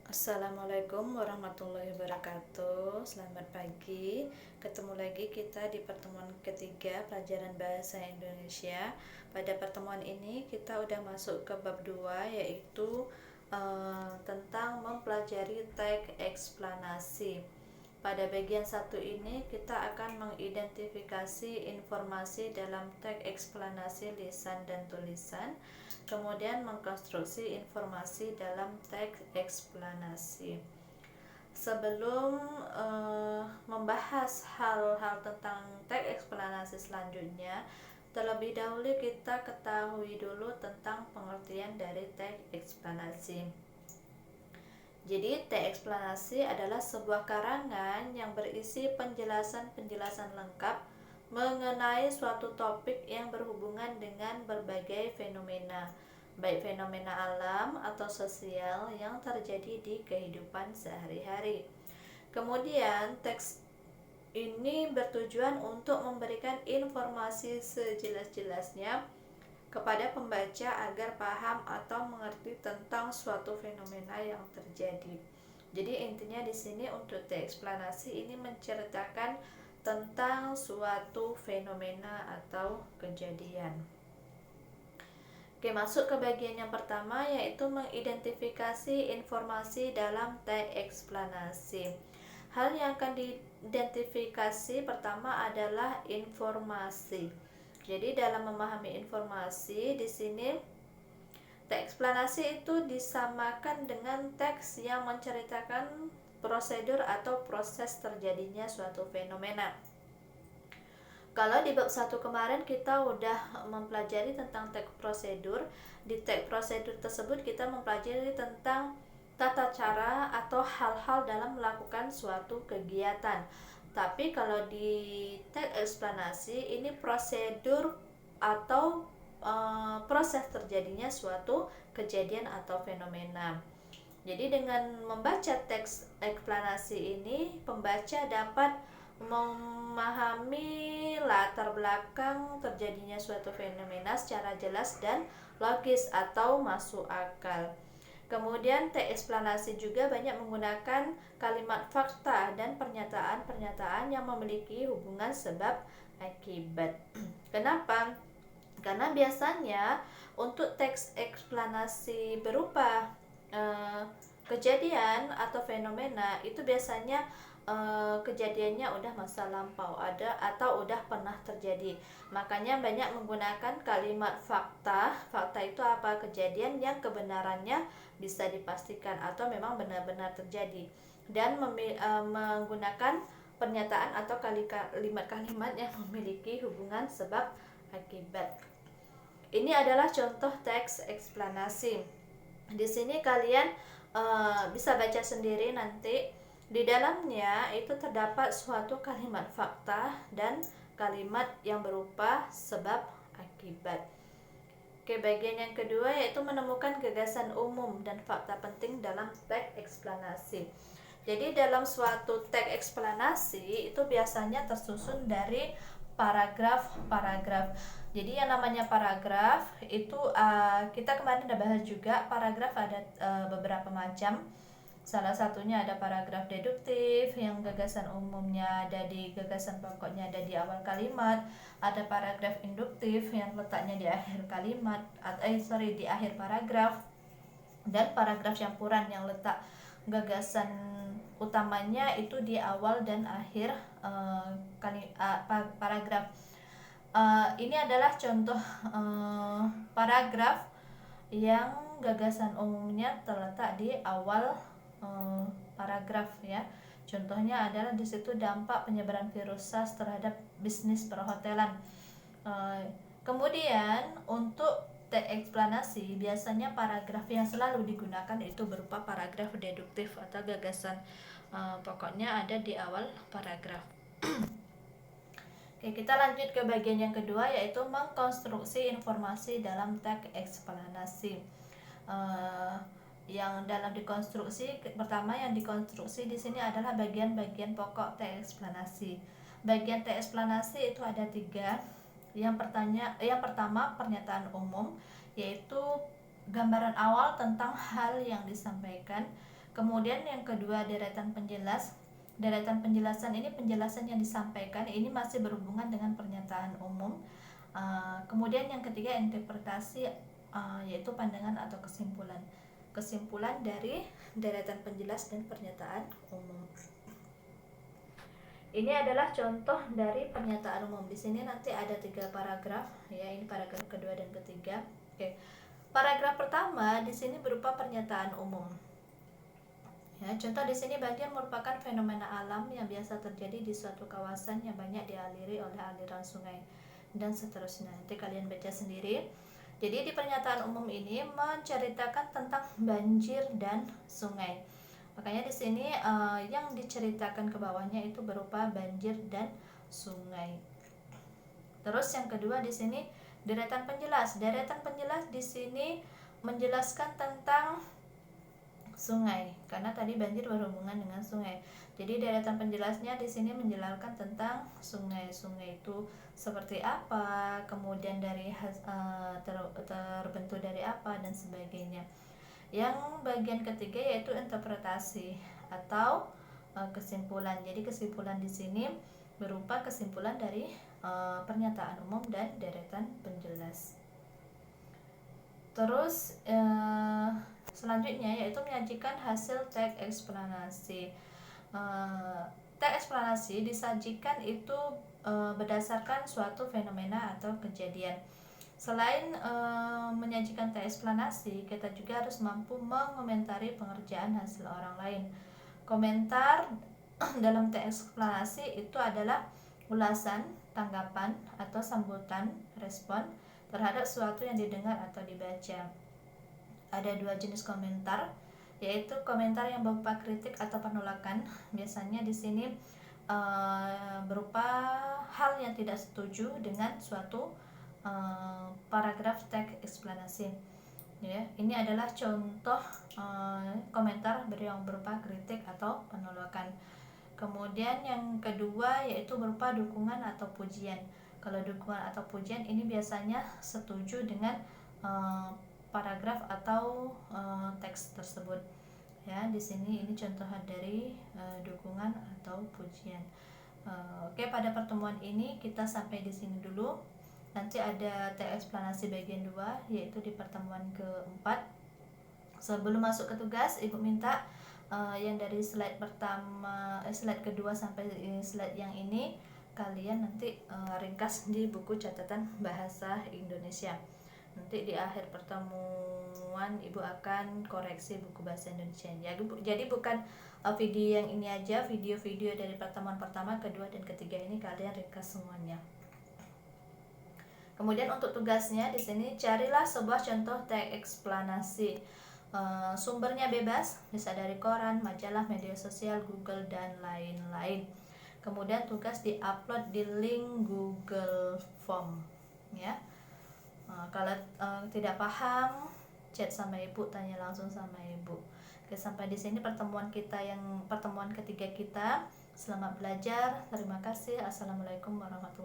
Assalamualaikum warahmatullahi wabarakatuh. Selamat pagi. Ketemu lagi kita di pertemuan ketiga pelajaran bahasa Indonesia. Pada pertemuan ini kita udah masuk ke bab 2, yaitu tentang mempelajari teks eksplanasi. Pada bagian satu ini kita akan mengidentifikasi informasi dalam teks eksplanasi lisan dan tulisan, kemudian mengkonstruksi informasi dalam teks eksplanasi. Sebelum membahas hal-hal tentang teks eksplanasi selanjutnya, terlebih dahulu kita ketahui dulu tentang pengertian dari teks eksplanasi. Jadi, teks eksplanasi adalah sebuah karangan yang berisi penjelasan-penjelasan lengkap mengenai suatu topik yang berhubungan dengan berbagai fenomena, baik fenomena alam atau sosial yang terjadi di kehidupan sehari-hari. Kemudian, teks ini bertujuan untuk memberikan informasi sejelas-jelasnya kepada pembaca agar paham atau mengerti tentang suatu fenomena yang terjadi. Jadi intinya di sini untuk teks eksplanasi ini menceritakan tentang suatu fenomena atau kejadian. Oke, masuk ke bagian yang pertama, yaitu mengidentifikasi informasi dalam teks eksplanasi. Hal yang akan diidentifikasi pertama adalah informasi. Jadi dalam memahami informasi di sini teks eksplanasi itu disamakan dengan teks yang menceritakan prosedur atau proses terjadinya suatu fenomena. Kalau di bab 1 kemarin kita udah mempelajari tentang teks prosedur. Di teks prosedur tersebut kita mempelajari tentang tata cara atau hal-hal dalam melakukan suatu kegiatan. Tapi kalau di teks eksplanasi ini prosedur atau proses terjadinya suatu kejadian atau fenomena. Jadi dengan membaca teks eksplanasi ini, pembaca dapat memahami latar belakang terjadinya suatu fenomena secara jelas dan logis atau masuk akal. Kemudian teks eksplanasi juga banyak menggunakan kalimat fakta dan pernyataan-pernyataan yang memiliki hubungan sebab akibat. Kenapa? Karena biasanya untuk teks eksplanasi berupa kejadian atau fenomena itu biasanya kejadiannya udah masa lampau ada atau udah pernah terjadi. Makanya banyak menggunakan kalimat fakta. Fakta itu apa? Kejadian yang kebenarannya bisa dipastikan atau memang benar-benar terjadi. Dan menggunakan pernyataan atau kalimat-kalimat yang memiliki hubungan sebab akibat. Ini adalah contoh teks eksplanasi. Di sini kalian bisa baca sendiri nanti. Di dalamnya itu terdapat suatu kalimat fakta dan kalimat yang berupa sebab akibat. Oke, bagian yang kedua yaitu menemukan gagasan umum dan fakta penting dalam teks eksplanasi. Jadi dalam suatu teks eksplanasi itu biasanya tersusun dari paragraf-paragraf. Jadi yang namanya paragraf itu kita kemarin udah bahas juga, paragraf ada beberapa macam. Salah satunya ada paragraf deduktif yang gagasan umumnya ada di gagasan pokoknya ada di awal kalimat. Ada paragraf induktif yang letaknya di akhir kalimat di akhir paragraf. Dan paragraf campuran yang letak gagasan utamanya itu di awal dan akhir paragraf. Ini adalah contoh paragraf yang gagasan umumnya terletak di awal paragraf ya. Contohnya adalah di situ dampak penyebaran virus SARS terhadap bisnis perhotelan. Kemudian untuk teks eksplanasi biasanya paragraf yang selalu digunakan itu berupa paragraf deduktif atau gagasan pokoknya ada di awal paragraf. Oke, kita lanjut ke bagian yang kedua yaitu mengkonstruksi informasi dalam teks eksplanasi. Yang dalam dikonstruksi pertama yang dikonstruksi di sini adalah bagian-bagian pokok teks eksplanasi. Bagian teks eksplanasi itu ada 3. Yang pertama pernyataan umum, yaitu gambaran awal tentang hal yang disampaikan. Kemudian yang kedua, deretan penjelas. Deretan penjelasan ini penjelasan yang disampaikan ini masih berhubungan dengan pernyataan umum. Kemudian yang ketiga, interpretasi, yaitu pandangan atau kesimpulan. Kesimpulan dari deretan penjelas dan pernyataan umum. Ini adalah contoh dari pernyataan umum. Di sini nanti ada 3 paragraf, ya. Ini paragraf kedua dan ketiga. Oke. Paragraf pertama di sini berupa pernyataan umum. Ya, contoh di sini, banjir merupakan fenomena alam yang biasa terjadi di suatu kawasan yang banyak dialiri oleh aliran sungai, dan seterusnya. Nanti kalian baca sendiri. Jadi di pernyataan umum ini menceritakan tentang banjir dan sungai. Makanya di sini yang diceritakan ke bawahnya itu berupa banjir dan sungai. Terus yang kedua di sini deretan penjelas. Deretan penjelas di sini menjelaskan tentang sungai, karena tadi banjir berhubungan dengan sungai. Jadi deretan penjelasnya di sini menjelaskan tentang sungai. Sungai itu seperti apa, kemudian dari terbentuk dari apa, dan sebagainya. Yang bagian ketiga yaitu interpretasi atau kesimpulan. Jadi kesimpulan di sini berupa kesimpulan dari pernyataan umum dan deretan penjelas. Terus selanjutnya yaitu menyajikan hasil teks eksplanasi. Teks eksplanasi disajikan itu berdasarkan suatu fenomena atau kejadian. Selain menyajikan teks eksplanasi, kita juga harus mampu mengomentari pengerjaan hasil orang lain. Komentar dalam teks eksplanasi itu adalah ulasan, tanggapan, atau sambutan, respon terhadap sesuatu yang didengar atau dibaca. Ada 2 jenis komentar, yaitu komentar yang berupa kritik atau penolakan. Biasanya di sini berupa hal yang tidak setuju dengan suatu paragraf teks eksplanasi. Ya, ini adalah contoh komentar yang berupa kritik atau penolakan. Kemudian yang kedua yaitu berupa dukungan atau pujian. Kalau dukungan atau pujian ini biasanya setuju dengan paragraf atau teks tersebut. Ya, di sini ini contoh dari dukungan atau pujian. Oke, pada pertemuan ini kita sampai di sini dulu. Nanti ada teks eksplanasi bagian 2 yaitu di pertemuan keempat. Sebelum masuk ke tugas, Ibu minta yang dari slide pertama, slide kedua sampai slide yang ini kalian nanti ringkas di buku catatan bahasa Indonesia. Nanti di akhir pertemuan Ibu akan koreksi buku bahasa Indonesia. Jadi bukan video yang ini aja, video-video dari pertemuan pertama, kedua, dan ketiga ini kalian ringkas semuanya. Kemudian untuk tugasnya di sini carilah sebuah contoh teks eksplanasi. Sumbernya bebas, bisa dari koran, majalah, media sosial, Google, dan lain-lain. Kemudian tugas diupload di link Google Form, ya. Kalau tidak paham, chat sama Ibu, tanya langsung sama Ibu. Oke, sampai di sini pertemuan ketiga kita. Selamat belajar. Terima kasih. Assalamualaikum warahmatullahi wabarakatuh.